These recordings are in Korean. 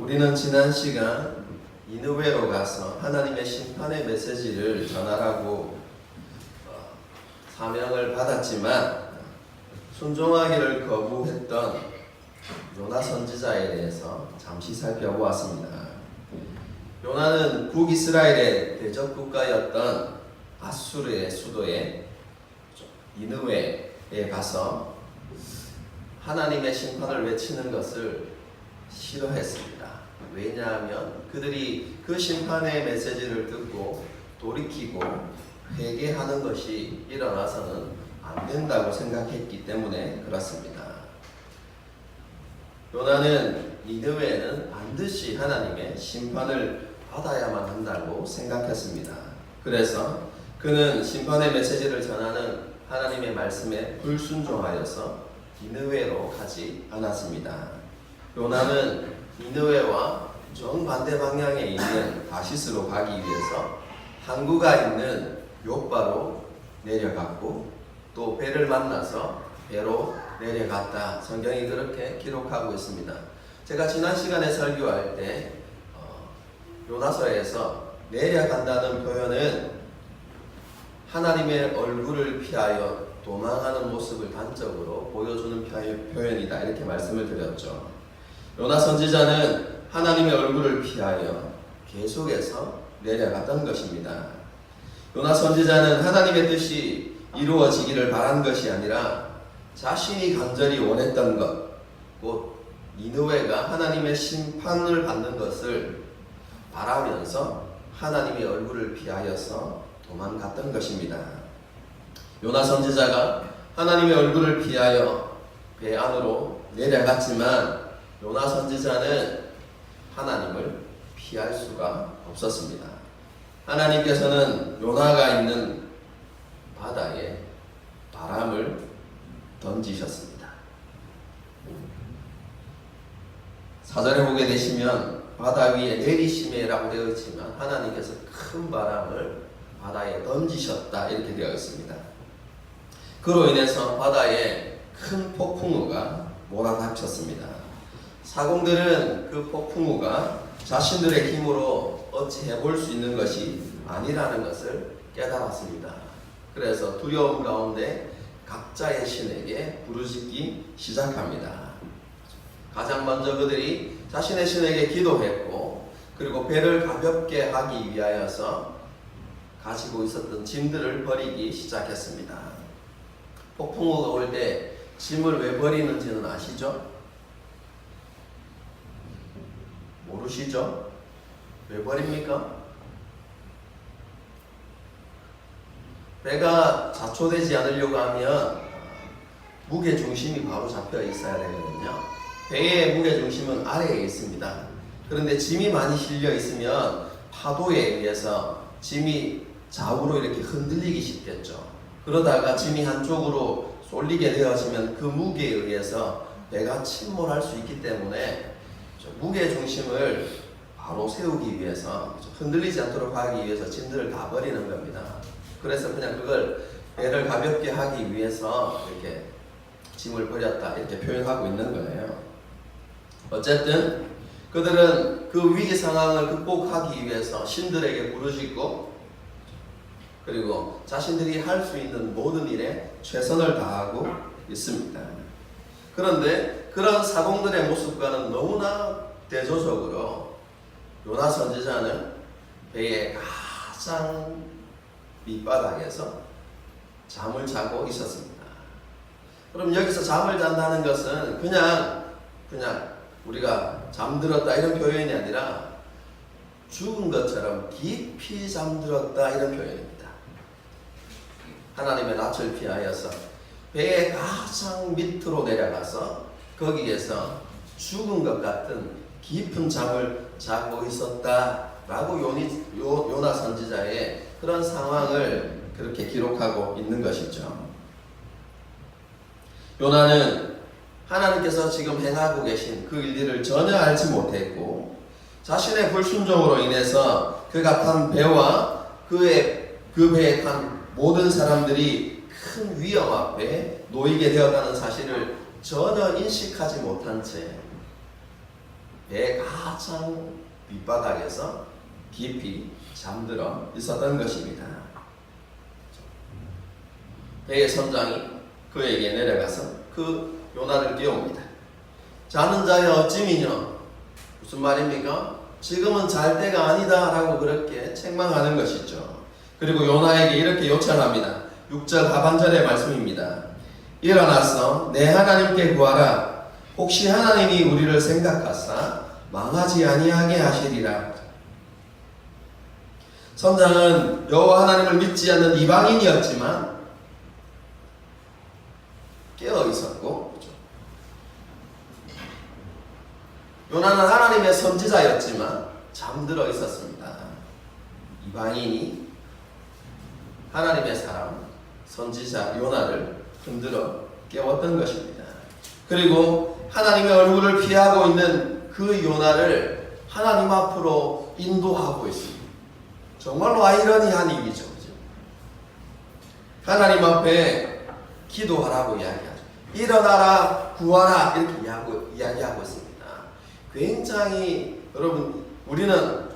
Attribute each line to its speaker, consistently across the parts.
Speaker 1: 우리는 지난 시간 니느웨로 가서 하나님의 심판의 메시지를 전하라고 사명을 받았지만 순종하기를 거부했던 요나 선지자에 대해서 잠시 살펴보았습니다. 요나는 북이스라엘의 대적 국가였던 아수르의 수도에 니느웨에 가서 하나님의 심판을 외치는 것을 싫어했습니다. 왜냐하면 그들이 그 심판의 메시지를 듣고 돌이키고 회개하는 것이 일어나서는 안 된다고 생각했기 때문에 그렇습니다. 요나는 니느웨는 반드시 하나님의 심판을 받아야만 한다고 생각했습니다. 그래서 그는 심판의 메시지를 전하는 하나님의 말씀에 불순종하여서 니느웨로 가지 않았습니다. 요나는 니느웨와 정반대 방향에 있는 다시스로 가기 위해서 항구가 있는 욥바로 내려갔고 또 배를 만나서 배로 내려갔다. 성경이 그렇게 기록하고 있습니다. 제가 지난 시간에 설교할 때 요나서에서 내려간다는 표현은 하나님의 얼굴을 피하여 도망하는 모습을 단적으로 보여주는 표현이다 이렇게 말씀을 드렸죠. 요나 선지자는 하나님의 얼굴을 피하여 계속해서 내려갔던 것입니다. 요나 선지자는 하나님의 뜻이 이루어지기를 바란 것이 아니라 자신이 간절히 원했던 것, 곧 니느웨가 하나님의 심판을 받는 것을 바라면서 하나님의 얼굴을 피하여서 도망갔던 것입니다. 요나 선지자가 하나님의 얼굴을 피하여 배 안으로 내려갔지만 요나 선지자는 하나님을 피할 수가 없었습니다. 하나님께서는 요나가 있는 바다에 바람을 던지셨습니다. 사절에 보게 되시면 바다 위에 내리시매라고 되어 있지만 하나님께서 큰 바람을 바다에 던지셨다 이렇게 되어 있습니다. 그로 인해서 바다에 큰 폭풍우가 몰아닥쳤습니다. 사공들은 그 폭풍우가 자신들의 힘으로 어찌 해볼 수 있는 것이 아니라는 것을 깨달았습니다. 그래서 두려움 가운데 각자의 신에게 부르짖기 시작합니다. 가장 먼저 그들이 자신의 신에게 기도했고 그리고 배를 가볍게 하기 위하여서 가지고 있었던 짐들을 버리기 시작했습니다. 폭풍우가 올 때 짐을 왜 버리는지는 아시죠? 모르시죠? 왜 버립니까? 배가 자초되지 않으려고 하면 무게 중심이 바로 잡혀 있어야 되거든요. 배의 무게 중심은 아래에 있습니다. 그런데 짐이 많이 실려 있으면 파도에 의해서 짐이 좌우로 이렇게 흔들리기 쉽겠죠. 그러다가 짐이 한쪽으로 쏠리게 되어지면 그 무게에 의해서 배가 침몰할 수 있기 때문에 무게 중심을 바로 세우기 위해서 흔들리지 않도록 하기 위해서 짐들을 다 버리는 겁니다. 그래서 그냥 그걸 배를 가볍게 하기 위해서 이렇게 짐을 버렸다 이렇게 표현하고 있는 거예요. 어쨌든 그들은 그 위기 상황을 극복하기 위해서 신들에게 부르짖고 그리고 자신들이 할 수 있는 모든 일에 최선을 다하고 있습니다. 그런데 그런 사공들의 모습과는 너무나 대조적으로 요나 선지자는 배의 가장 밑바닥에서 잠을 자고 있었습니다. 그럼 여기서 잠을 잔다는 것은 그냥 우리가 잠들었다 이런 표현이 아니라 죽은 것처럼 깊이 잠들었다 이런 표현입니다. 하나님의 낯을 피하여서 배의 가장 밑으로 내려가서 거기에서 죽은 것 같은 깊은 잠을 자고 있었다라고 요나 선지자의 그런 상황을 그렇게 기록하고 있는 것이죠. 요나는 하나님께서 지금 행하고 계신 그 일들을 전혀 알지 못했고 자신의 불순종으로 인해서 그가 탄 배와 그 배에 탄 모든 사람들이 큰 위험 앞에 놓이게 되었다는 사실을 전혀 인식하지 못한 채 배 가장 밑바닥에서 깊이 잠들어 있었던 것입니다. 배의 선장이 그에게 내려가서 그 요나를 깨웁니다. 자는 자여 어찌미뇨? 무슨 말입니까? 지금은 잘 때가 아니다 라고 그렇게 책망하는 것이죠. 그리고 요나에게 이렇게 요청합니다. 6절 하반절의 말씀입니다. 일어나서 내 하나님께 구하라. 혹시 하나님이 우리를 생각하사 망하지 아니하게 하시리라. 선장은 여호와 하나님을 믿지 않는 이방인이었지만 깨어 있었고, 요나는 하나님의 선지자였지만 잠들어 있었습니다. 이방인이 하나님의 사람 선지자 요나를 흔들어 깨웠던 것입니다. 그리고 하나님의 얼굴을 피하고 있는 그 요나를 하나님 앞으로 인도하고 있습니다. 정말로 아이러니한 일이죠. 하나님 앞에 기도하라고 이야기하죠. 일어나라, 구하라 이렇게 이야기하고 있습니다. 굉장히 여러분 우리는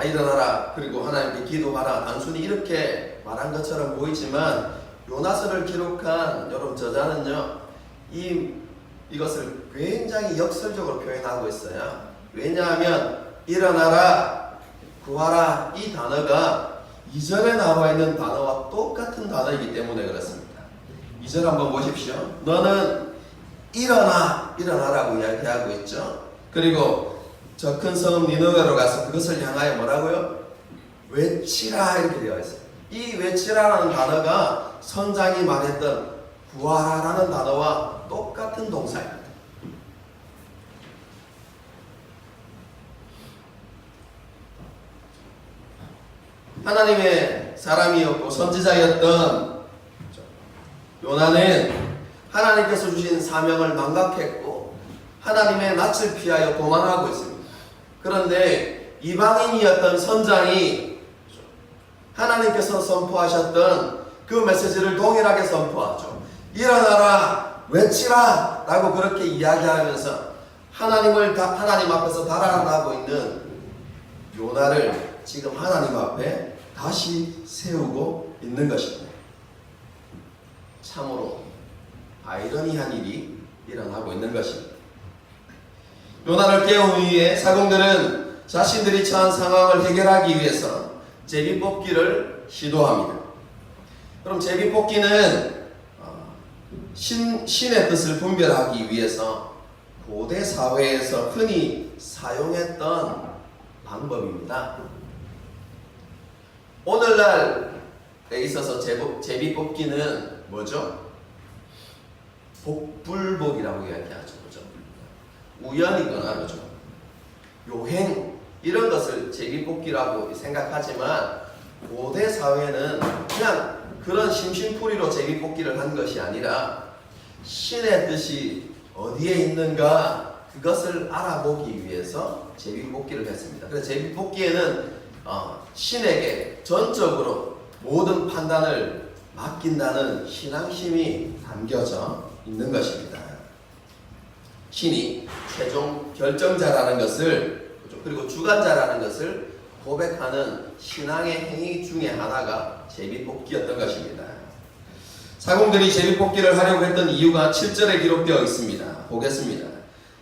Speaker 1: 일어나라 그리고 하나님께 기도하라 단순히 이렇게 말한 것처럼 보이지만 요나서를 기록한 여러분 저자는요 이것을 굉장히 역설적으로 표현하고 있어요. 왜냐하면 일어나라, 구하라 이 단어가 이전에 나와 있는 단어와 똑같은 단어이기 때문에 그렇습니다. 2절 한번 보십시오. 너는 일어나라고 이야기하고 있죠. 그리고 저 큰 성 니느웨로 가서 그것을 향하여 뭐라고요? 외치라 이렇게 되어 있어요. 이 외치라라는 단어가 선장이 말했던 구하라라는 단어와 똑같은 동사입니다. 하나님의 사람이었고 선지자였던 요나는 하나님께서 주신 사명을 망각했고 하나님의 낯을 피하여 도망하고 있습니다. 그런데 이방인이었던 선장이 하나님께서 선포하셨던 그 메시지를 동일하게 선포하죠. 일어나라, 외치라 라고 그렇게 이야기하면서 하나님 앞에서 달아나고 있는 요나를 지금 하나님 앞에 다시 세우고 있는 것입니다. 참으로 아이러니한 일이 일어나고 있는 것입니다. 요나를 깨운 이후에 사공들은 자신들이 처한 상황을 해결하기 위해서 제비뽑기를 시도합니다. 그럼 제비뽑기는 신의 뜻을 분별하기 위해서 고대 사회에서 흔히 사용했던 방법입니다. 오늘날에 있어서 제비뽑기는 뭐죠? 복불복이라고 이야기하죠. 그죠? 우연이거나 그죠? 요행 이런 것을 제비뽑기라고 생각하지만 고대 사회는 그냥 그런 심심풀이로 제비뽑기를 한 것이 아니라 신의 뜻이 어디에 있는가 그것을 알아보기 위해서 제비뽑기를 했습니다. 그래서 제비뽑기에는 신에게 전적으로 모든 판단을 맡긴다는 신앙심이 담겨져 있는 것입니다. 신이 최종 결정자라는 것을 그리고 주관자라는 것을 고백하는 신앙의 행위 중에 하나가 제비뽑기였던 것입니다. 사공들이 제비뽑기를 하려고 했던 이유가 7절에 기록되어 있습니다. 보겠습니다.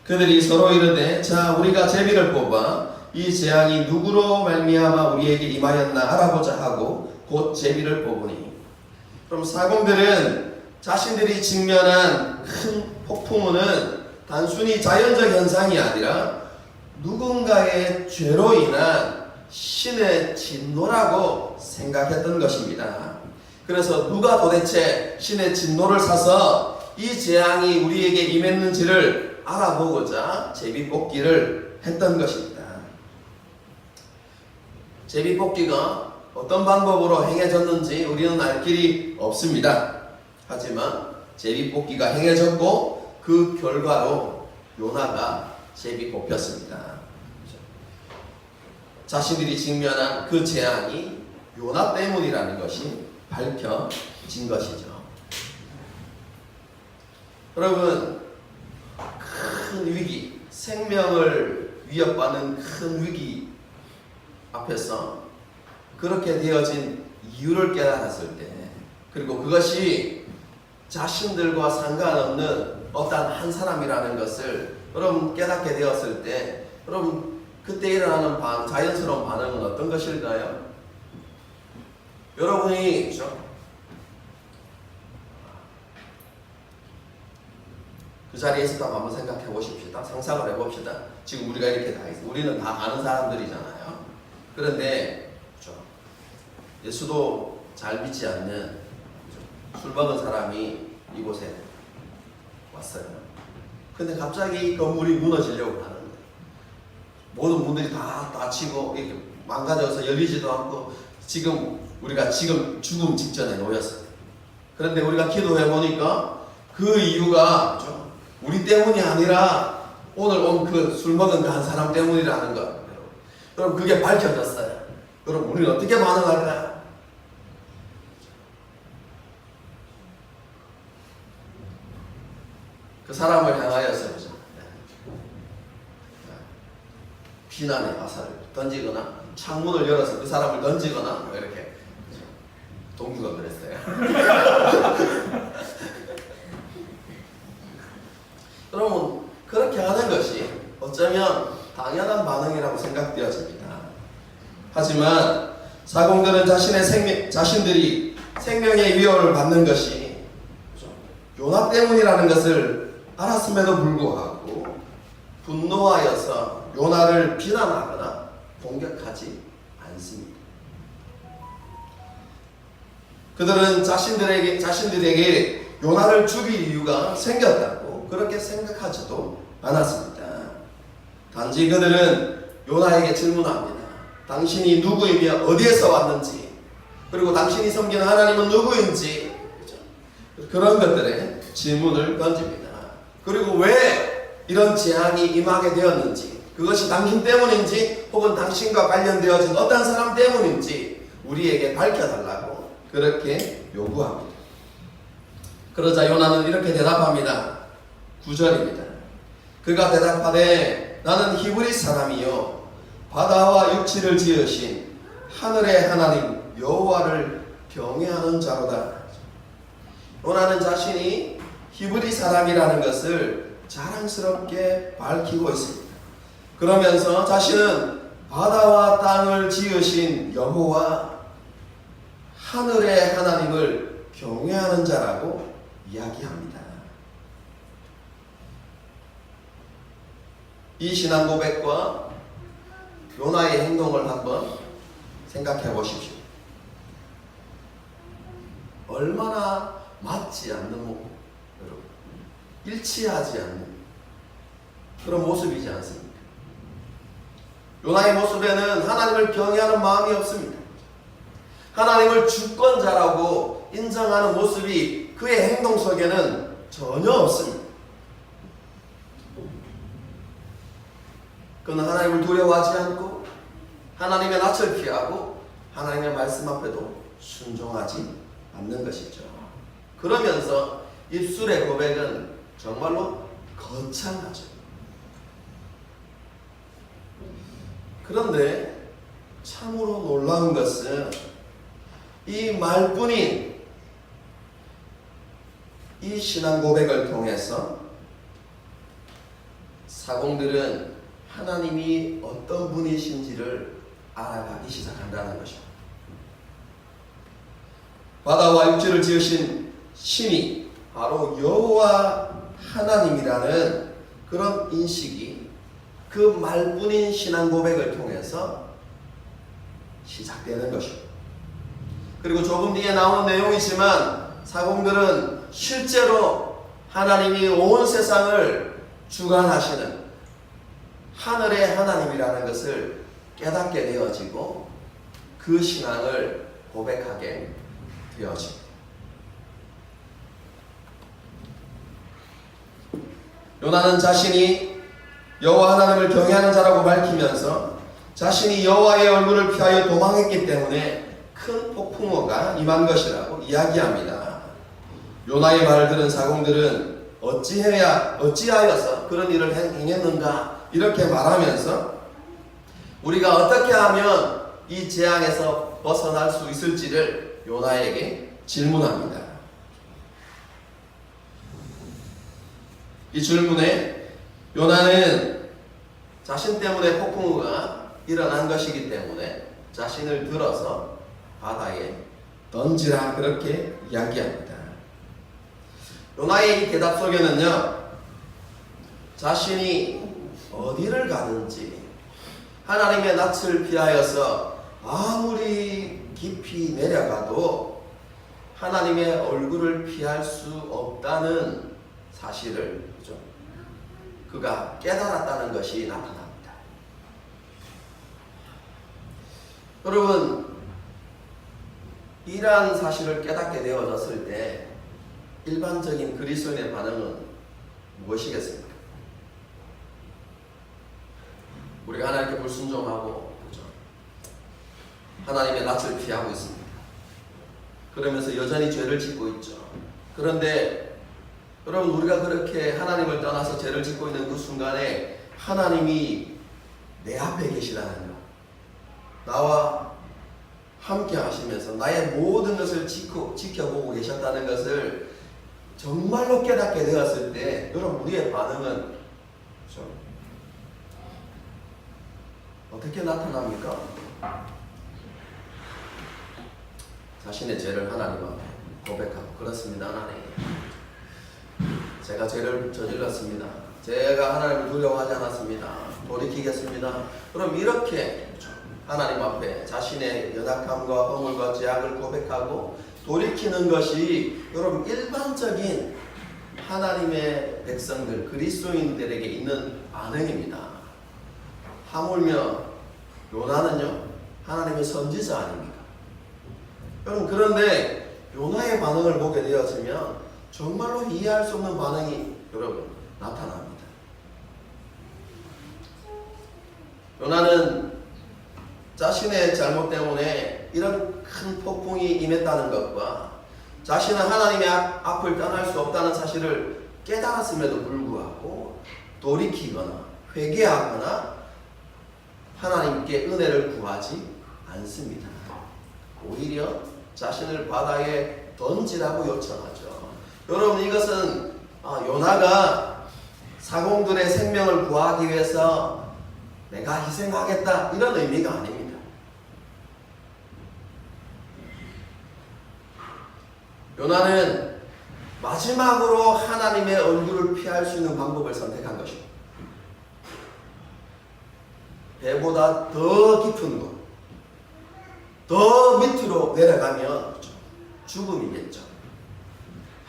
Speaker 1: 그들이 서로 이르되 자 우리가 제비를 뽑아 이 재앙이 누구로 말미암아 우리에게 임하였나 알아보자 하고 곧 제비를 뽑으니. 그럼 사공들은 자신들이 직면한 큰 폭풍우는 단순히 자연적 현상이 아니라 누군가의 죄로 인한 신의 진노라고 생각했던 것입니다. 그래서 누가 도대체 신의 진노를 사서 이 재앙이 우리에게 임했는지를 알아보고자 제비뽑기를 했던 것입니다. 제비뽑기가 어떤 방법으로 행해졌는지 우리는 알 길이 없습니다. 하지만 제비뽑기가 행해졌고 그 결과로 요나가 제비뽑혔습니다. 자신들이 직면한 그 재앙이 요나 때문이라는 것이 밝혀진 것이죠. 여러분, 큰 위기, 생명을 위협받는 큰 위기 앞에서 그렇게 되어진 이유를 깨달았을 때, 그리고 그것이 자신들과 상관없는 어떤 한 사람이라는 것을 여러분 깨닫게 되었을 때, 여러분 그때 일어나는 자연스러운 반응은 어떤 것일까요? 여러분이 그 자리에 있었다고 한번 생각해 보십시다. 상상을 해 봅시다. 지금 우리가 이렇게 다 있어. 우리는 다 아는 사람들이잖아요. 그런데 예수도 잘 믿지 않는 술 먹은 사람이 이곳에 왔어요. 근데 갑자기 건물이 무너지려고 하는 거예요. 모든 문들이 다 닫히고 이렇게 망가져서 열리지도 않고 우리가 지금 죽음 직전에 놓였어요. 그런데 우리가 기도해 보니까 그 이유가 우리 때문이 아니라 오늘 온 그 술 먹은 그 한 사람 때문이라는 것. 여러분 그게 밝혀졌어요. 여러분 우리는 어떻게 반응할까요? 그 사람을 향하여서 비난의 화살을 던지거나 창문을 열어서 그 사람을 던지거나 이렇게 동규가 그랬어요. 여러분 그렇게 하는 것이 어쩌면 당연한 반응이라고 생각되어집니다. 하지만 사공들은 자신들이 생명의 위협을 받는 것이 요나 때문이라는 것을 알았음에도 불구하고 분노하여서 요나를 비난하거나 공격하지 않습니다. 그들은 자신들에게 요나를 죽일 이유가 생겼다고 그렇게 생각하지도 않았습니다. 단지 그들은 요나에게 질문합니다. 당신이 누구이며 어디에서 왔는지, 그리고 당신이 섬기는 하나님은 누구인지, 그런 것들에 질문을 던집니다. 그리고 왜 이런 재앙이 임하게 되었는지, 그것이 당신 때문인지 혹은 당신과 관련되어진 어떤 사람 때문인지 우리에게 밝혀달라고 그렇게 요구합니다. 그러자 요나는 이렇게 대답합니다. 9절입니다. 그가 대답하되 나는 히브리 사람이요 바다와 육지를 지으신 하늘의 하나님 여호와를 경외하는 자로다. 요나는 자신이 히브리 사람이라는 것을 자랑스럽게 밝히고 있습니다. 그러면서 자신은 바다와 땅을 지으신 여호와 하늘의 하나님을 경외하는 자라고 이야기합니다. 이 신앙 고백과 요나의 행동을 한번 생각해 보십시오. 얼마나 맞지 않는 여러분, 일치하지 않는 그런 모습이지 않습니까? 요나의 모습에는 하나님을 경외하는 마음이 없습니다. 하나님을 주권자라고 인정하는 모습이 그의 행동 속에는 전혀 없습니다. 그는 하나님을 두려워하지 않고 하나님의 낯을 피하고 하나님의 말씀 앞에도 순종하지 않는 것이죠. 그러면서 입술의 고백은 정말로 거창하죠. 그런데 참으로 놀라운 것은 이 말뿐인 이 신앙 고백을 통해서 사공들은 하나님이 어떤 분이신지를 알아가기 시작한다는 것입니다. 바다와 육지를 지으신 신이 바로 여호와 하나님이라는 그런 인식이 그 말뿐인 신앙 고백을 통해서 시작되는 것입니다. 그리고 조금 뒤에 나오는 내용이지만 사공들은 실제로 하나님이 온 세상을 주관하시는 하늘의 하나님이라는 것을 깨닫게 되어지고 그 신앙을 고백하게 되어집니다. 요나는 자신이 여호와 하나님을 경외하는 자라고 밝히면서 자신이 여호와의 얼굴을 피하여 도망했기 때문에 큰 폭풍우가 임한 것이라고 이야기합니다. 요나의 말을 들은 사공들은 어찌하여서 그런 일을 행했는가 이렇게 말하면서 우리가 어떻게 하면 이 재앙에서 벗어날 수 있을지를 요나에게 질문합니다. 이 질문에 요나는 자신 때문에 폭풍우가 일어난 것이기 때문에 자신을 들어서 바다에 던지라 그렇게 이야기합니다. 요나의 이 대답 속에는요, 자신이 어디를 가든지 하나님의 낯을 피하여서 아무리 깊이 내려가도 하나님의 얼굴을 피할 수 없다는 사실을 그가 깨달았다는 것이 나타납니다. 여러분, 이러한 사실을 깨닫게 되어졌을 때 일반적인 그리스도인의 반응은 무엇이겠습니까? 우리가 하나님께 불순종하고 하나님의 낯을 피하고 있습니다. 그러면서 여전히 죄를 짓고 있죠. 그런데 여러분, 우리가 그렇게 하나님을 떠나서 죄를 짓고 있는 그 순간에 하나님이 내 앞에 계시다는 것, 나와 함께 하시면서 나의 모든 것을 지켜보고 계셨다는 것을 정말로 깨닫게 되었을 때 여러분, 우리의 반응은 어떻게 나타납니까? 자신의 죄를 하나님 앞에 고백하고, 그렇습니다 하나님, 제가 죄를 저질렀습니다. 제가 하나님을 두려워하지 않았습니다. 돌이키겠습니다. 그럼 이렇게 하나님 앞에 자신의 연약함과 허물과 죄악을 고백하고 돌이키는 것이 여러분 일반적인 하나님의 백성들, 그리스도인들에게 있는 반응입니다. 하물며 요나는요, 하나님의 선지자 아닙니까? 여러분, 그런데 요나의 반응을 보게 되었으면 정말로 이해할 수 없는 반응이 여러분 나타납니다. 요나는 자신의 잘못 때문에 이런 큰 폭풍이 임했다는 것과 자신은 하나님의 앞을 떠날 수 없다는 사실을 깨달았음에도 불구하고 돌이키거나 회개하거나 하나님께 은혜를 구하지 않습니다. 오히려 자신을 바다에 던지라고 요청하죠. 여러분, 이것은 요나가 사공들의 생명을 구하기 위해서 내가 희생하겠다 이런 의미가 아닙니다. 요나는 마지막으로 하나님의 얼굴을 피할 수 있는 방법을 선택한 것입니다. 배보다 더 깊은 곳, 더 밑으로 내려가면 죽음이겠죠.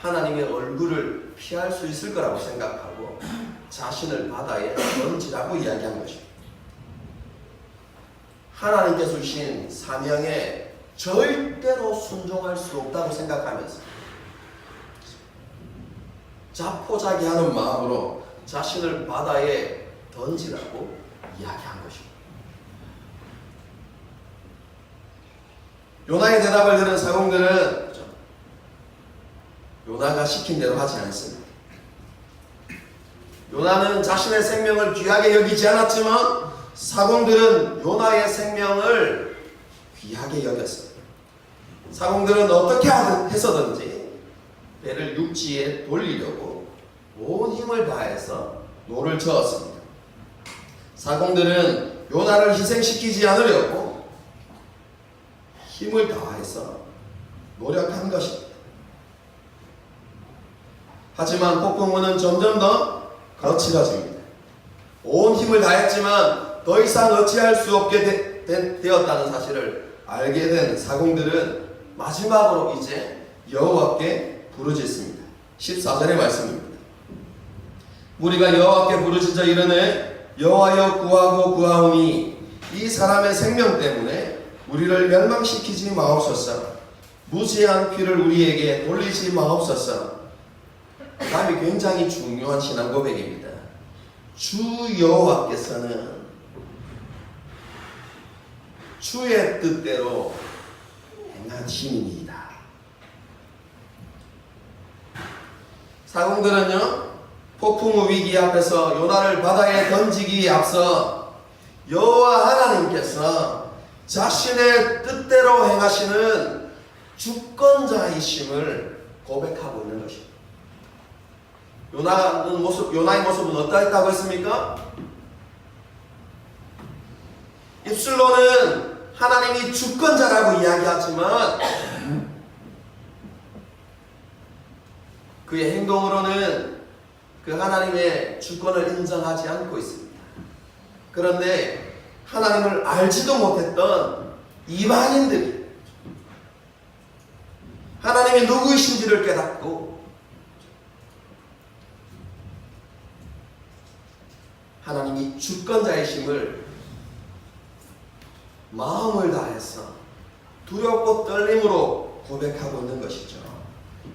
Speaker 1: 하나님의 얼굴을 피할 수 있을 거라고 생각하고 자신을 바다에 던지라고 이야기한 것입니다. 하나님께서 주신 사명에 절대로 순종할 수 없다고 생각하면서 자포자기하는 마음으로 자신을 바다에 던지라고 이야기한 것입니다. 요나의 대답을 들은 사공들은 요나가 시킨 대로 하지 않습니다. 요나는 자신의 생명을 귀하게 여기지 않았지만 사공들은 요나의 생명을 귀하게 여겼습니다. 사공들은 어떻게 해서든지 배를 육지에 돌리려고 온 힘을 다해서 노를 저었습니다. 사공들은 요나를 희생시키지 않으려고 힘을 다해서 노력한 것입니다. 하지만 폭풍우는 점점 더 거칠어집니다. 온 힘을 다했지만 더 이상 어찌할 수 없게 되었다는 사실을 알게 된 사공들은 마지막으로 이제 여호와께 부르짖습니다. 14절의 말씀입니다. 우리가 여호와께 부르짖어 이르되 여호와여 구하고 구하오니 이 사람의 생명 때문에 우리를 멸망시키지 마옵소서. 무죄한 피를 우리에게 돌리지 마옵소서. 다음이 굉장히 중요한 신앙 고백입니다. 주 여호와께서는 주의 뜻대로 행하시니이다. 사공들은요, 폭풍우 위기 앞에서 요나를 바다에 던지기에 앞서 여호와 하나님께서 자신의 뜻대로 행하시는 주권자이심을 고백하고 있는 것입니다. 요나의 모습은 어떠했다고 했습니까? 입술로는 하나님이 주권자라고 이야기하지만 그의 행동으로는 그 하나님의 주권을 인정하지 않고 있습니다. 그런데 하나님을 알지도 못했던 이방인들이 하나님이 누구이신지를 깨닫고 하나님이 주권자이심을 마음을 다해서 두렵고 떨림으로 고백하고 있는 것이죠.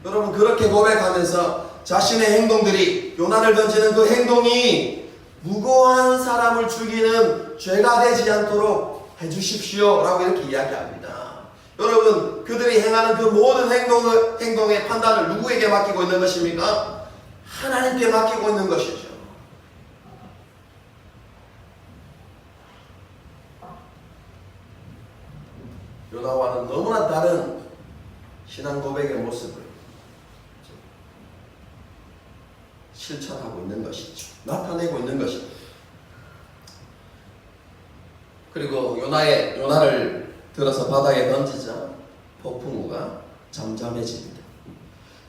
Speaker 1: 여러분, 그렇게 고백하면서 자신의 행동들이, 요나를 던지는 그 행동이 무고한 사람을 죽이는 죄가 되지 않도록 해주십시오 라고 이렇게 이야기합니다. 여러분, 그들이 행하는 그 모든 행동의 판단을 누구에게 맡기고 있는 것입니까? 하나님께 맡기고 있는 것이죠. 요나와는 너무나 다른 신앙 고백의 모습을 실천하고 있는 것이죠. 나타내고 있는 것이죠. 그리고 요나를 들어서 바다에 던지자 폭풍우가 잠잠해집니다.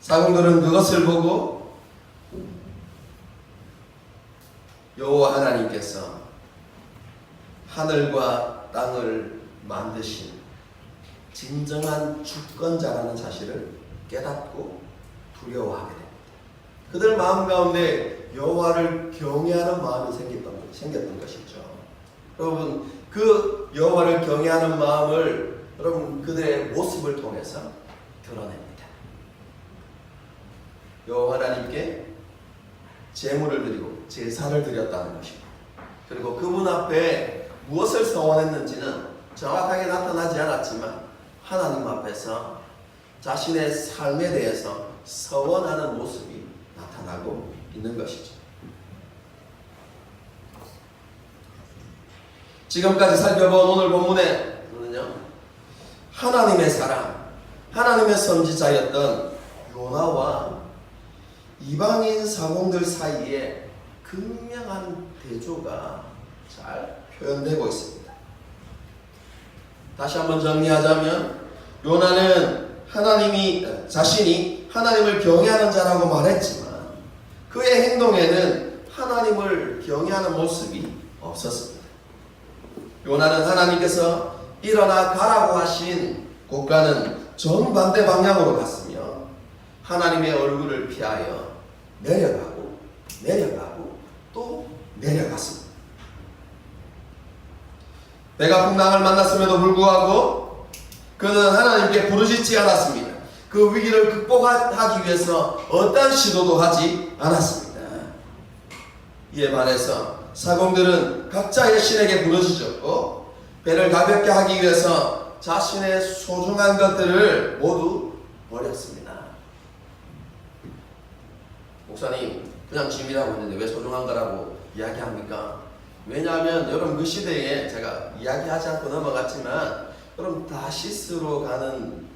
Speaker 1: 사공들은 그것을 보고 여호와 하나님께서 하늘과 땅을 만드신 진정한 주권자라는 사실을 깨닫고 두려워하게 됩니다. 그들 마음 가운데 여호와를 경외하는 마음이 생겼던 것이죠. 여러분, 그 여호와를 경외하는 마음을 여러분 그들의 모습을 통해서 드러냅니다. 여호와 하나님께 제물을 드리고 제사를 드렸다는 것입니다. 그리고 그분 앞에 무엇을 서원했는지는 정확하게 나타나지 않았지만 하나님 앞에서 자신의 삶에 대해서 서원하는 모습이 나타나고 있는 것이죠. 지금까지 살펴본 오늘 본문에는요, 하나님의 사람, 하나님의 선지자였던 요나와 이방인 사공들 사이에 극명한 대조가 잘 표현되고 있습니다. 다시 한번 정리하자면 요나는 자신이 하나님을 경외하는 자라고 말했지만 그의 행동에는 하나님을 경외하는 모습이 없었습니다. 요나는 하나님께서 일어나 가라고 하신 곳과는 정반대 방향으로 갔으며 하나님의 얼굴을 피하여 내려가고 또 내려갔습니다. 배가 풍랑을 만났음에도 불구하고 그는 하나님께 부르짖지 않았습니다. 그 위기를 극복하기 위해서 어떠한 시도도 하지 않았습니다. 이에 반해서 사공들은 각자의 신에게 부르짖었고 배를 가볍게 하기 위해서 자신의 소중한 것들을 모두 버렸습니다. 목사님, 그냥 짐이라고 했는데 왜 소중한 거라고 이야기합니까? 왜냐하면 여러분 그 시대에 제가 이야기하지 않고 넘어갔지만 여러분 다시스로 가는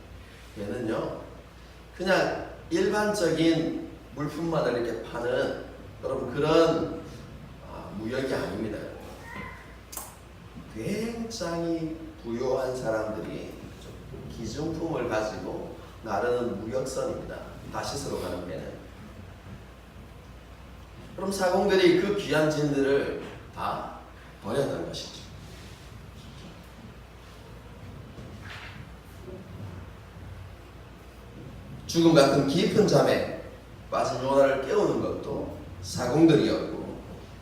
Speaker 1: 배는요 그냥 일반적인 물품만을 이렇게 파는 여러분 그런 무역이 아닙니다. 굉장히 부유한 사람들이 기증품을 가지고 나르는 무역선입니다. 다시스로 가는 배는. 그럼 사공들이 그 귀한 진들을 다 버렸던 것이죠. 죽음 같은 깊은 잠에 빠진 요나를 깨우는 것도 사공들이었고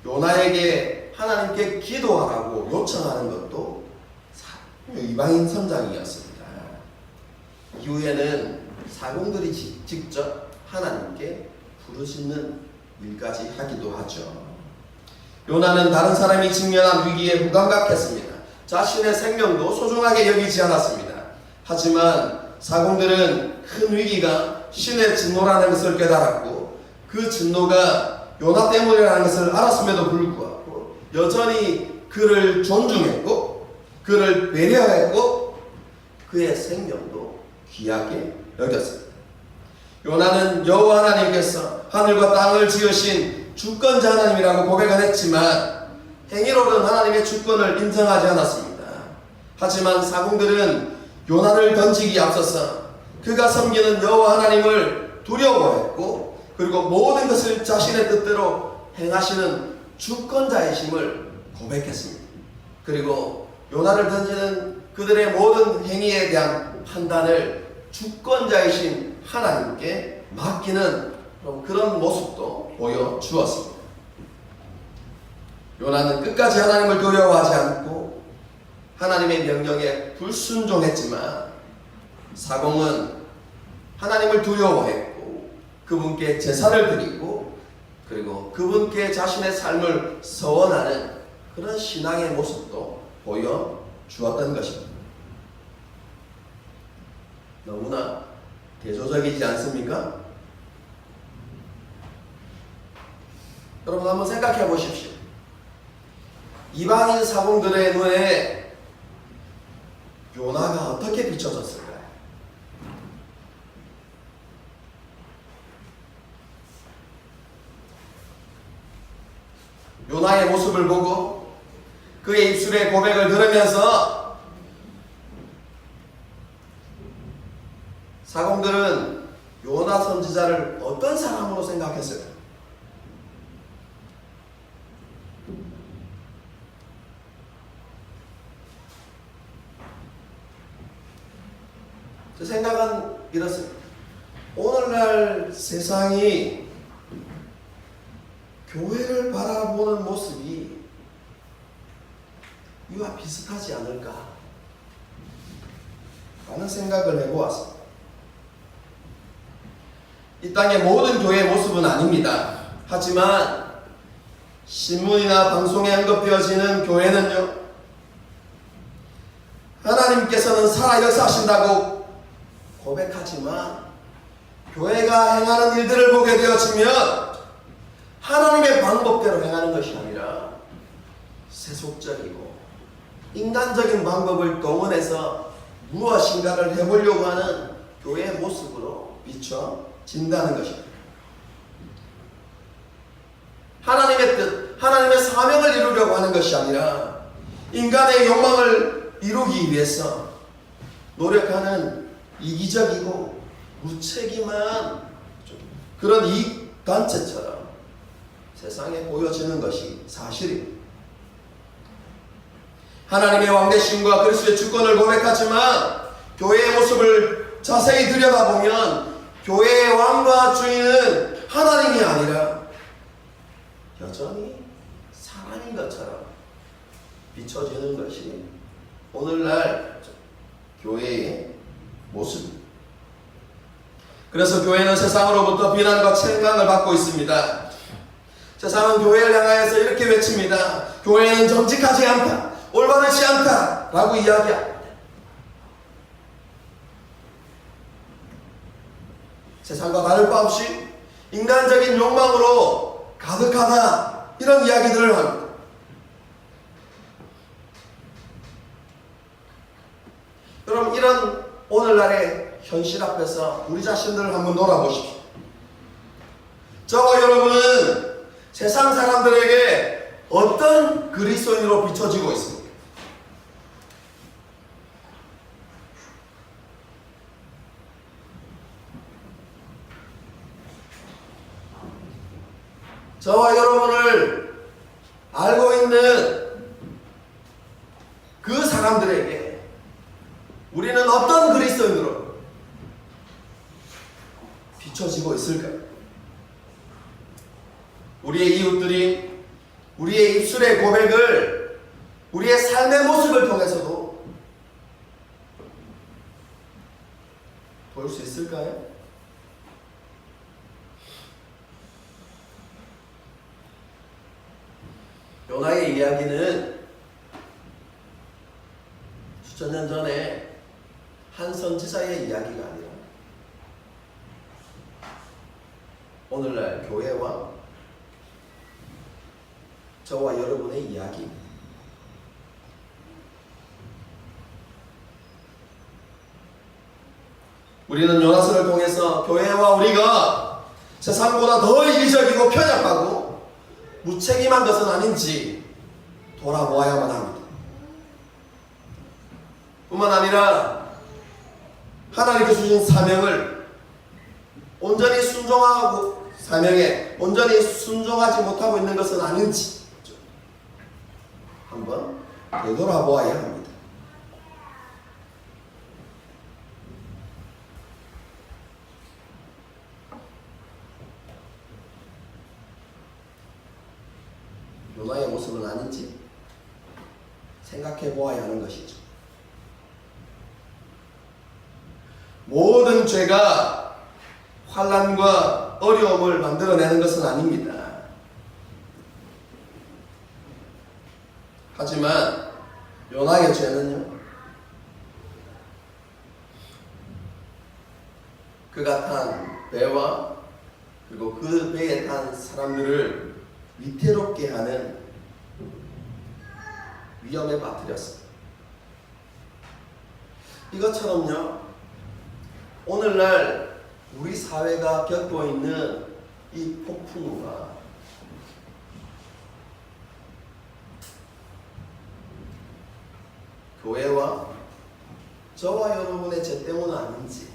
Speaker 1: 요나에게 하나님께 기도하라고 요청하는 것도 이방인 선장이었습니다. 이후에는 사공들이 직접 하나님께 부르짖는 일까지 하기도 하죠. 요나는 다른 사람이 직면한 위기에 무감각했습니다. 자신의 생명도 소중하게 여기지 않았습니다. 하지만 사공들은 큰 위기가 신의 진노라는 것을 깨달았고 그 진노가 요나 때문이라는 것을 알았음에도 불구하고 여전히 그를 존중했고 그를 배려했고 그의 생명도 귀하게 여겼습니다. 요나는 여호와 하나님께서 하늘과 땅을 지으신 주권자 하나님이라고 고백은 했지만 행위로는 하나님의 주권을 인정하지 않았습니다. 하지만 사공들은 요나를 던지기에 앞서서 그가 섬기는 여호와 하나님을 두려워했고 그리고 모든 것을 자신의 뜻대로 행하시는 주권자이심을 고백했습니다. 그리고 요나를 던지는 그들의 모든 행위에 대한 판단을 주권자이신 하나님께 맡기는 그런 모습도 보여주었습니다. 요나는 끝까지 하나님을 두려워하지 않고 하나님의 명령에 불순종했지만 사공은 하나님을 두려워했고 그분께 제사를 드리고 그리고 그분께 자신의 삶을 서원하는 그런 신앙의 모습도 보여주었던 것입니다. 너무나 대조적이지 않습니까? 여러분 한번 생각해 보십시오. 이방인 사공들의 눈에 요나가 어떻게 비춰졌을까요? 요나의 모습을 보고 그의 입술의 고백을 들으면서 사공들은 요나 선지자를 어떤 사람으로 생각했을까요? 제 생각은 이렇습니다. 오늘날 세상이 교회를 바라보는 모습이 이와 비슷하지 않을까 라는 생각을 해보았습니다. 이 땅의 모든 교회의 모습은 아닙니다. 하지만 신문이나 방송에 언급되어지는 교회는요, 하나님께서는 살아 역사하신다고 고백하지만 교회가 행하는 일들을 보게 되어지면 하나님의 방법대로 행하는 것이 아니라 세속적이고 인간적인 방법을 동원해서 무엇인가를 해보려고 하는 교회의 모습으로 비춰진다는 것입니다. 하나님의 뜻, 하나님의 사명을 이루려고 하는 것이 아니라 인간의 욕망을 이루기 위해서 노력하는 이기적이고 무책임한 그런 이익단체처럼 세상에 보여지는 것이 사실입니다. 하나님의 왕되심과 그리스도의 주권을 고백하지만 교회의 모습을 자세히 들여다보면 교회의 왕과 주인은 하나님이 아니라 여전히 사람인 것처럼 비춰지는 것이 오늘날 교회의 모습입니다. 그래서 교회는 세상으로부터 비난과 책망을 받고 있습니다. 세상은 교회를 향하여서 이렇게 외칩니다. 교회는 정직하지 않다, 올바르지 않다 라고 이야기합니다. 세상과 다를 바 없이 인간적인 욕망으로 가득하다 이런 이야기들을 합니다. 여러분, 이런 오늘날의 현실 앞에서 우리 자신들을 한번 돌아보십시오. 저와 여러분은 세상 사람들에게 어떤 그리스도인으로 비춰지고 있습니까? 저와 여러분을 알고 있는 그 사람들에게 우리는 어떤 그리스도인으로 비춰지고 있을까요? 우리의 이웃들이 우리의 입술의 고백을 우리의 삶의 모습을 통해서도 볼 수 있을까요? 요나의 이야기는 수천 년 전에 한 선지자의 이야기가 아니라 오늘날 교회와 저와 여러분의 이야기. 우리는 요나서를 통해서 교회와 우리가 세상보다 더 이기적이고 편협하고 무책임한 것은 아닌지 돌아보아야만 합니다. 뿐만 아니라 하나님께서 주신 사명을 온전히 순종하고 사명에 온전히 순종하지 못하고 있는 것은 아닌지 한번 되돌아보아야 합니다. 요나의 모습은 아닌지 생각해 보아야 하는 것이죠. 모든 죄가 환난과 어려움을 만들어내는 것은 아닙니다. 하지만 요나의 죄는요, 그가 탄 배와 그리고 그 배에 탄 사람들을 위태롭게 하는 위험에 빠뜨렸습니다. 이것처럼요, 오늘날 우리 사회가 겪고 있는 이 폭풍우가 교회와 저와 여러분의 죄 때문은 아닌지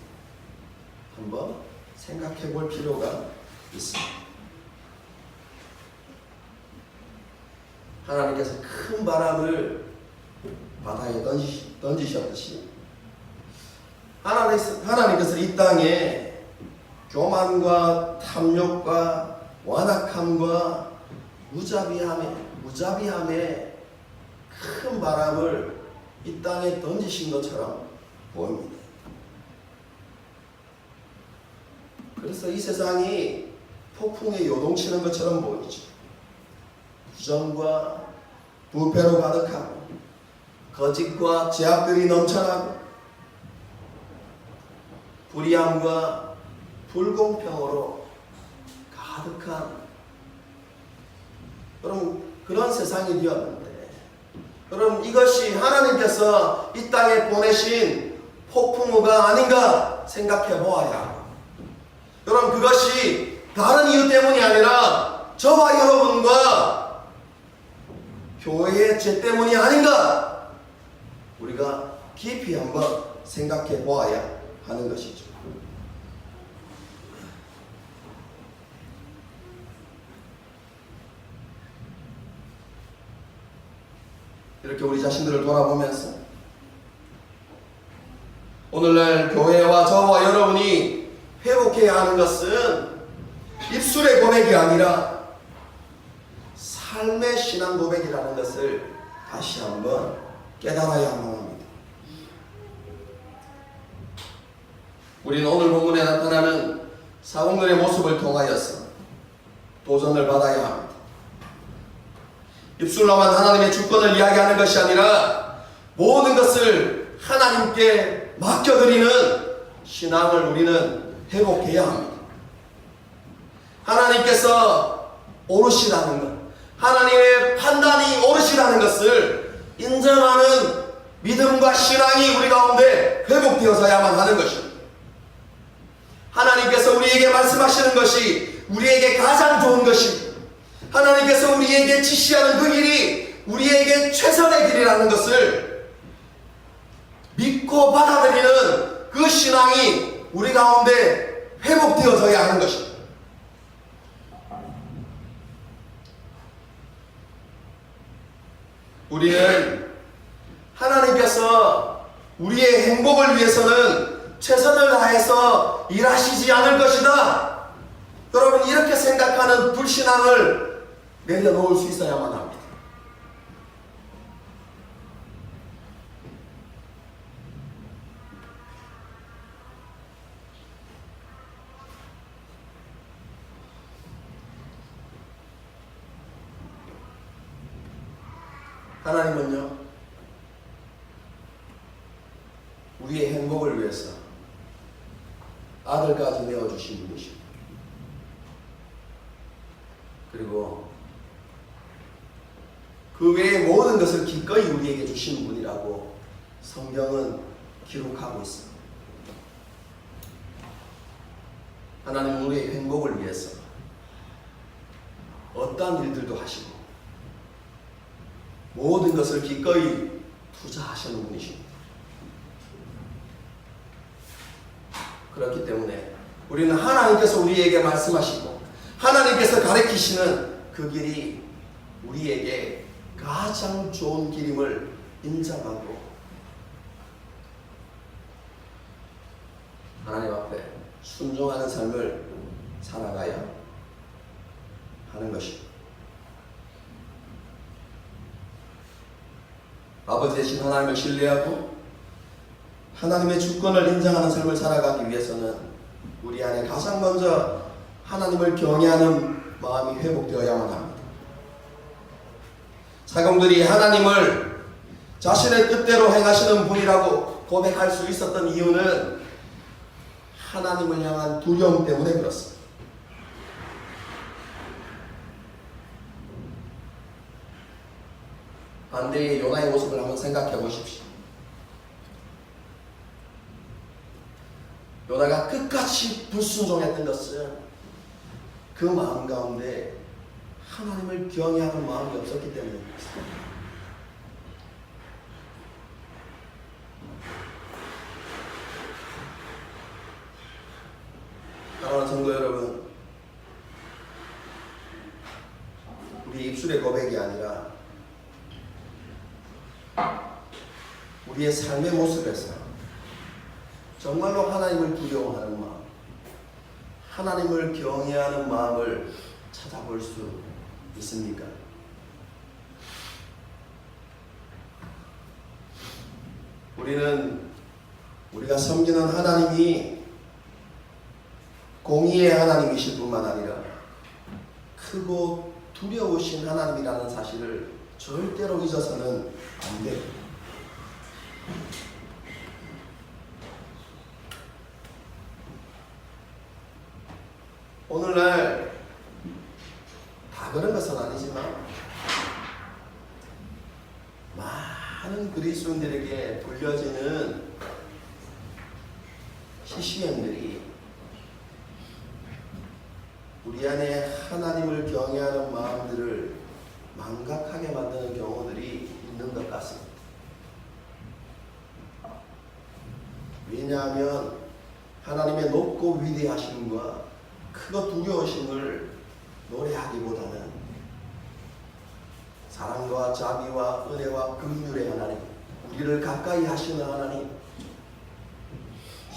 Speaker 1: 한번 생각해 볼 필요가 있습니다. 하나님께서 큰 바람을 바다에 던지셨듯이 하나님께서 이 땅에 교만과 탐욕과 완악함과 무자비함의 큰 바람을 이 땅에 던지신 것처럼 보입니다. 그래서 이 세상이 폭풍에 요동치는 것처럼 보이죠. 부정과 부패로 가득하고 거짓과 죄악들이 넘쳐나고 불의함과 불공평으로 가득한 그런 세상이 되었는데, 여러분, 이것이 하나님께서 이 땅에 보내신 폭풍우가 아닌가 생각해 보아야 하고, 여러분, 그것이 다른 이유 때문이 아니라 저와 여러분과 교회의 죄 때문이 아닌가 우리가 깊이 한번 생각해 보아야 하는 것이죠. 이렇게 우리 자신들을 돌아보면서 오늘날 교회와 저와 여러분이 회복해야 하는 것은 입술의 고백이 아니라 삶의 신앙 고백이라는 것을 다시 한번 깨달아야만 합니다. 우리는 오늘 본문에 나타나는 사람들의 모습을 통하여서 도전을 받아야 합니다. 입술로만 하나님의 주권을 이야기하는 것이 아니라 모든 것을 하나님께 맡겨드리는 신앙을 우리는 회복해야 합니다. 하나님께서 옳으시다는 것, 하나님의 판단이 옳으시다는 것을 인정하는 믿음과 신앙이 우리 가운데 회복되어져야만 하는 것입니다. 하나님께서 우리에게 말씀하시는 것이 우리에게 가장 좋은 것입니다. 하나님께서 우리에게 지시하는 그 길이 우리에게 최선의 길이라는 것을 믿고 받아들이는 그 신앙이 우리 가운데 회복되어져야 하는 것입니다. 우리는 하나님께서 우리의 행복을 위해서는 최선을 다해서 일하시지 않을 것이다. 여러분, 이렇게 생각하는 불신앙을 내려놓을 수 있어야만 합니다. 하나님은요, 우리의 행복을 위해서 아들까지 내어주신 분이십니다. 그리고 그 외의 모든 것을 기꺼이 우리에게 주신 분이라고 성경은 기록하고 있습니다. 하나님은 우리의 행복을 위해서 어떠한 일들도 하시고 모든 것을 기꺼이 투자하시는 분이십니다. 그렇기 때문에 우리는 하나님께서 우리에게 말씀하시고 하나님께서 가르치시는 그 길이 우리에게 가장 좋은 길임을 인정하고 하나님 앞에 순종하는 삶을 살아가야 하는 것입니다. 아버지 되신 하나님을 신뢰하고 하나님의 주권을 인정하는 삶을 살아가기 위해서는 우리 안에 가장 먼저 하나님을 경외하는 마음이 회복되어야만 합니다. 사공들이 하나님을 자신의 뜻대로 행하시는 분이라고 고백할 수 있었던 이유는 하나님을 향한 두려움 때문에 그렇습니다. 반대의 요나의 모습을 한번 생각해 보십시오. 요나가 끝까지 불순종했던 것은 그 마음 가운데 하나님을 경외하는 마음이 없었기 때문입니다. 사랑하는 성도 여러분, 우리 입술의 고백이 아니라 우리의 삶의 모습에서 정말로 하나님을 두려워하는 마음, 하나님을 경외하는 마음을 찾아볼 수 있습니까? 우리가 섬기는 하나님이 공의의 하나님이실 뿐만 아니라 크고 두려우신 하나님이라는 사실을 절대로 잊어서는 안 돼요. 오늘날 다 그런 것은 아니지만 많은 그리스도인들에게 불려지는 시시행들이 우리 안에 하나님을 경외하는 마음들을 망각하게 만드는 경우들이 있는 것 같습니다. 왜냐하면 하나님의 높고 위대하심과 크고 두려우심을 노래하기보다는 사랑과 자비와 은혜와 긍휼의 하나님, 우리를 가까이 하시는 하나님,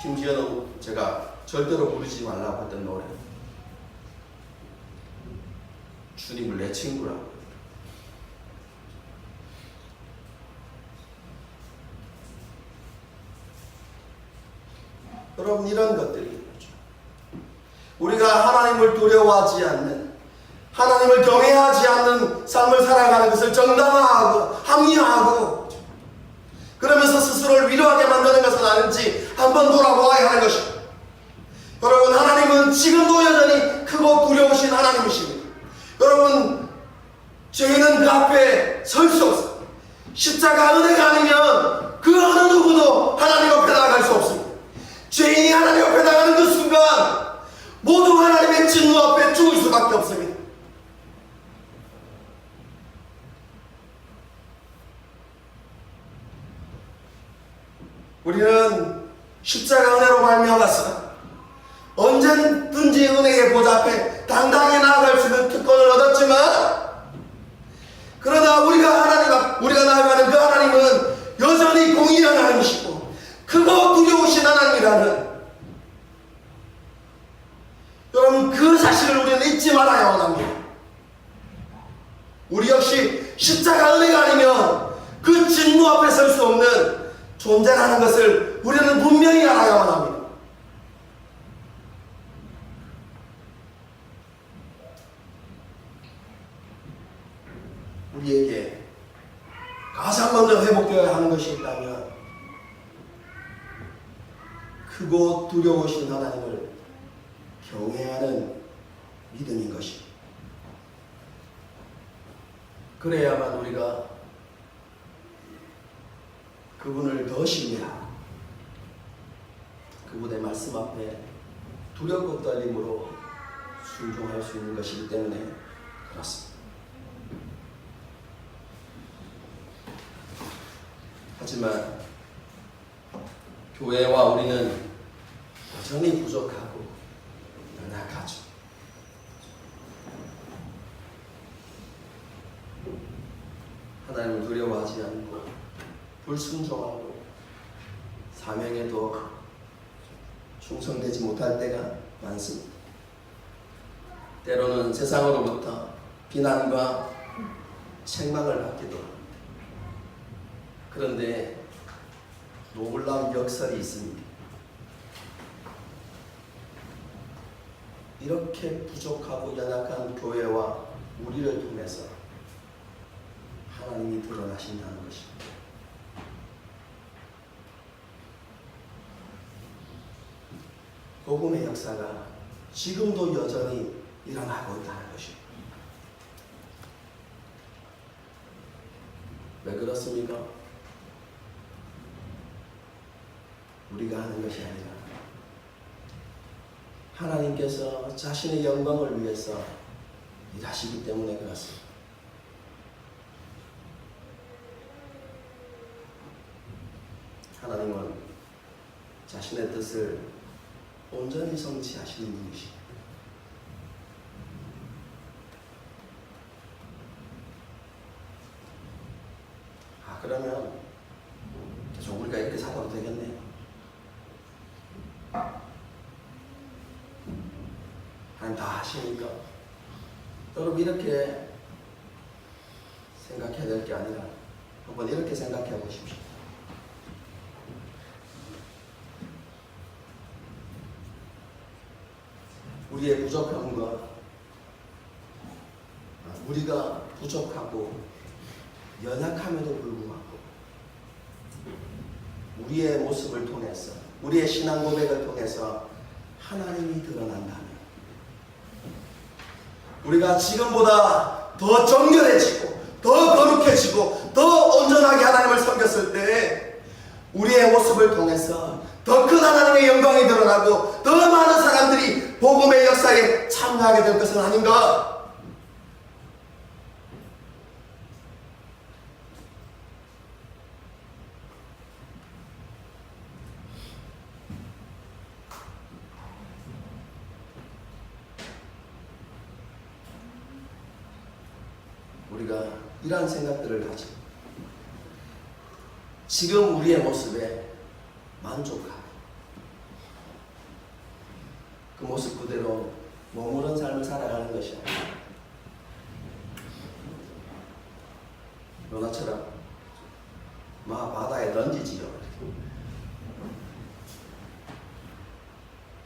Speaker 1: 심지어는 제가 절대로 부르지 말라고 했던 노래, 주님을 내 친구라고. 여러분, 이런 것들이 우리가 하나님을 두려워하지 않는, 하나님을 경외하지 않는 삶을 살아가는 것을 정당화하고 합리화하고 그러면서 스스로를 위로하게 만드는 것은 아닌지 한번 돌아보아야 하는 것입니다. 여러분, 하나님은 지금도 여전히 크고 두려우신 하나님이십니다. 여러분, 죄인은 그 앞에 설 수 없습니다. 십자가 은혜가 아니면 그 어느 누구도 하나님 앞에 나아갈 수 없습니다. 죄인이 하나님 앞에 나가는 그 순간 모두 하나님의 진노 앞에 죽을 수밖에 없습니다. 우리는 십자가 은혜로 말미암아서 언제든지 은혜의 보좌 앞에 당당히 나아갈 수 있는 특권을 얻었지만, 그러나 우리가 나아가는 그 하나님은 여전히 공의한 하나님이시고 크고 두려우신 하나님이라는, 여러분, 그 사실을 우리는 잊지 말아야 합니다. 우리 역시 십자가 은혜가 아니면 그 진노 앞에 설 수 없는 존재라는 것을 우리는 분명히 알아야만 합니다. 우리에게 가장 먼저 회복되어야 하는 것이 있다면 크고 두려우신 하나님을 경외하는 믿음인 것입니다. 그래야만 우리가 그분을 더 신뢰하고 그분의 말씀 앞에 두렵고 떨림으로 순종할 수 있는 것이기 때문에 그렇습니다. 하지만 교회와 우리는 여전히 부족하고 연약하죠. 하나님을 두려워하지 않고 불순종하고 사명에도 충성되지 못할 때가 많습니다. 때로는 세상으로부터 비난과 책망을 받기도 합니다. 그런데 놀라운 역설이 있습니다. 이렇게 부족하고 연약한 교회와 우리를 통해서 하나님이 드러나신다는 것입니다. 복음의 역사가 지금도 여전히 일어나고 있다는 것입니다. 왜 그렇습니까? 우리가 하는 것이 아니라 하나님께서 자신의 영광을 위해서 일하시기 때문에 그렇습니다. 하나님은 자신의 뜻을 온전히 성취하시는 분이십니다. 그러면 계속 우리가 이렇게 살아도 되겠네요. 하나님 다 하시니까 여러분 이렇게 생각해야 될 게 아니라 한번 이렇게 생각해 보십시오. 우리의 부족함과 우리가 부족하고 연약함에도 불구하고 우리의 모습을 통해서 우리의 신앙 고백을 통해서 하나님이 드러난다면 우리가 지금보다 더 정결해지고 더 거룩해지고 더 온전하게 하나님을 섬겼을 때 우리의 모습을 통해서 더 큰 하나님의 영광이 드러나고 더 많은 사람들이 복음의 역사에 참여하게 될 것은 아닌가? 우리가 이러한 생각들을 가지고 지금 우리의 모습에 만족하고 그 모습 그대로 머무른 삶을 살아가는 것이 아니라 요나처럼 바다에 던지지요.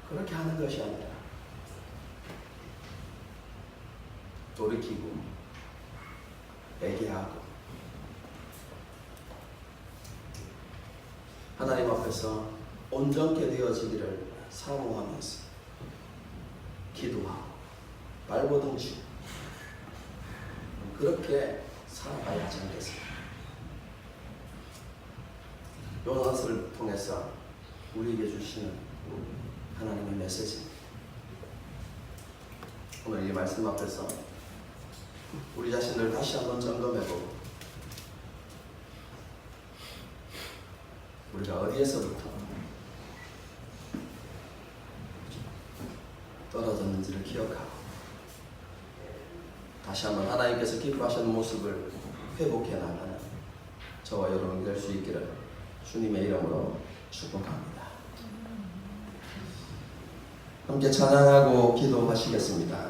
Speaker 1: 그렇게 하는 것이 아니라 돌이키고 회개하고 하나님 앞에서 온전케 되어지기를 사모하면서 기도하고 발버둥 치고 그렇게 살아가야 하지 않겠습니까? 요나서를 통해서 우리에게 주시는 하나님의 메시지입니다. 오늘 이 말씀 앞에서 우리 자신을 다시 한번 점검해보고 우리가 어디에서부터 떨어졌는지를 기억하고 다시 한번 하나님께서 기뻐하시는 모습을 회복해 나가는 저와 여러분이 될 수 있기를 주님의 이름으로 축복합니다. 함께 찬양하고 기도하시겠습니다.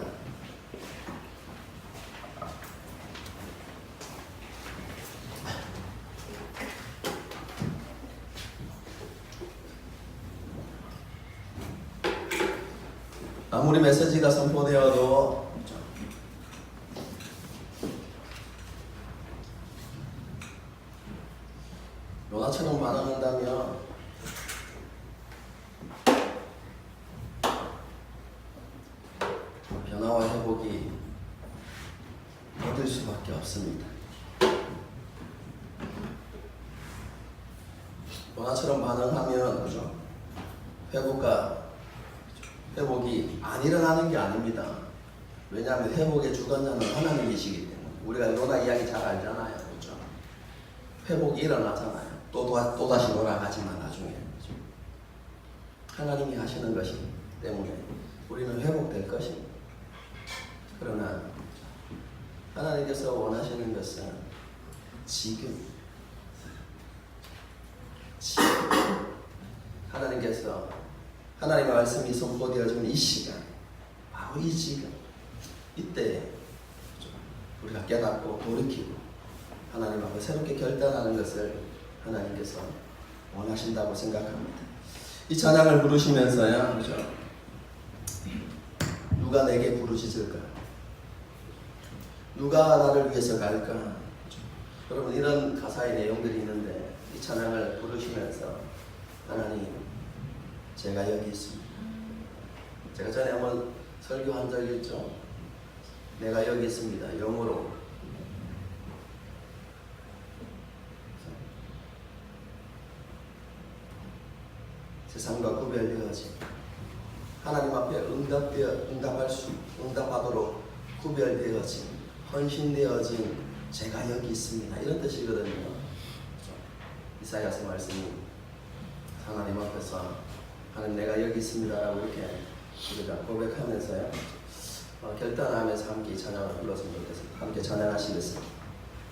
Speaker 1: 아무리 메시지가 선포되어도 요나처럼 반응한다면 변화와 회복이 얻을 수밖에 없습니다. 도나처럼 반응하면 그죠? 회복이 안 일어나는 게 아닙니다. 왜냐하면 회복의 주관자는 하나님이시기 때문에 우리가 요나 이야기 잘 알잖아요, 그죠? 회복이 일어나잖아요. 또 다시 돌아가지만 나중에 그죠? 하나님이 하시는 것이기 때문에 우리는 회복될 것입니다. 그러나 하나님께서 원하시는 것은 지금 하나님께서 하나님의 말씀이 선포되어지는 이 시간, 바로 이 지금, 이때 우리가 깨닫고 돌이키고 하나님 앞에 새롭게 결단하는 것을 하나님께서 원하신다고 생각합니다. 이 찬양을 부르시면서요, 그죠? 누가 내게 부르짖을까? 누가 나를 위해서 갈까? 그죠? 여러분, 이런 가사의 내용들이 있는데 이 찬양을 부르시면서 하나님, 제가 여기 있습니다. 제가 전에 한번 설교한 적이 있죠. 내가 여기 있습니다. 영어로. 세상과 구별되어진 하나님 앞에 응답하도록 구별되어진 헌신되어진 제가 여기 있습니다. 이런 뜻이거든요. 이사야서 말씀이 하나님 앞에서 하나님 내가 여기 있습니다라고 이렇게 우리가 고백하면서요 결단하면서 함께 찬양을 불렀으면 좋겠습니다. 함께 찬양하시겠습니다.